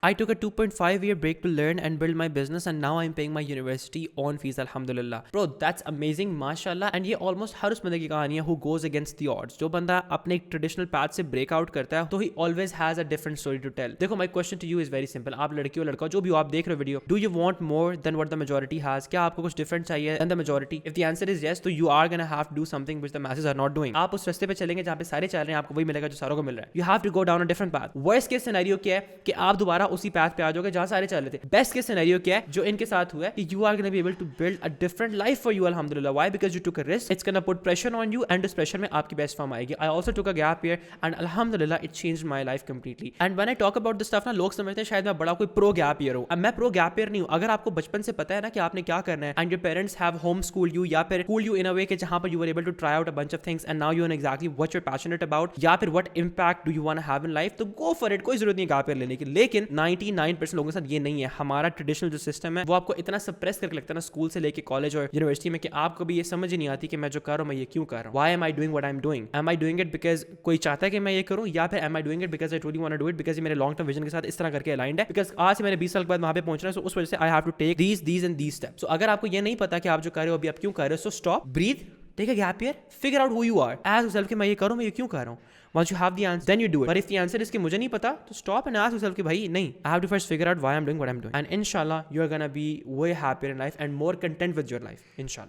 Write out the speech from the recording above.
I took a 2.5-year break to learn and build my business and now I'm paying my university own fees alhamdulillah. Bro, that's amazing mashallah. And ये almost हर उस बंदे की कहानी है who goes against the odds. जो बंदा अपने एक traditional path से break out करता है तो he always has a different story to tell. देखो, my question to you is very simple. आप लड़की हो लड़का जो भी हो, आप देख रहे हो video, do you want more than what the majority has? क्या आपको कुछ different चाहिए than the majority? If the answer is yes, तो you are gonna have to do something which the masses are not doing. आप उस रास्ते पे चलेंगे जहाँ पे सारे चल रहे हैं, आपको वही मिलेगा जो सारों को मिल रहा है. You have to go down a different path. Worst case scenario क्या है कि आप दोबारा उसी path पे आ जाओगे जहां सारे चल रहे थे. बेस्ट केस सिनेरियो क्या है जो इनके साथ हुआ है कि you are gonna be able to build a different life for you अल्हम्दुलिल्लाह. Why? Because you took a risk. It's gonna put pressure on you and इस प्रेशर में आपकी बेस्ट फॉर्म आएगी. I also took a gap year and अल्हम्दुलिल्लाह it changed my life completely. And when I talk about this stuff ना, लोग समझते हैं शायद मैं बड़ा कोई प्रो गैप ईयर हूं. अब मैं प्रो गैप ईयर नहीं हूं. अगर आपको बचपन से पता है ना कि आपने क्या करना है and your parents have home school you या फिर स्कूल यू इन अ वे कि जहां पर you were able to try out a bunch of things and now you know exactly what you are passionate about या फिर what impact do you want to have in life, तो go for it. कोई जरूरत नहीं gap year लेने की. लेकिन 99% लोगों के साथ ये नहीं है. हमारा ट्रेडिशनल जो सिस्टम है वो आपको इतना सप्रेस करके लगता है ना स्कूल से लेके कॉलेज और यूनिवर्सिटी में कि आपको भी ये समझ ही नहीं आती कि मैं जो कर रहा हूं मैं ये क्यों कर रहा हूं. Why am I doing what I am doing? Am I doing it because कोई चाहता है कि मैं ये करूं या फिर am I doing it because I truly want to do it because ये मेरे लॉन्ग टर्म विजन के साथ इस तरह करके अलाइंड है. बिकॉज आज से मैंने 20 साल के बाद वहां पे पहुंचना है, सो उस वजह से I have to take these and these steps. सो अगर आपको ये नहीं पता कि आप जो कर रहे हो अभी आप क्यों कर रहे हो, so stop, breathe, take a gap year, figure out who you are. Ask yourself कि मैं ये करूं, मैं ये क्यों कर रहा हूं. Once you have the answer, then you do it. But if the answer is कि मुझे नहीं पता, तो stop and ask yourself कि भाई नहीं, I have to first figure out why I'm doing what I'm doing. And inshallah, you're gonna be way happier in life and more content with your life. Inshallah.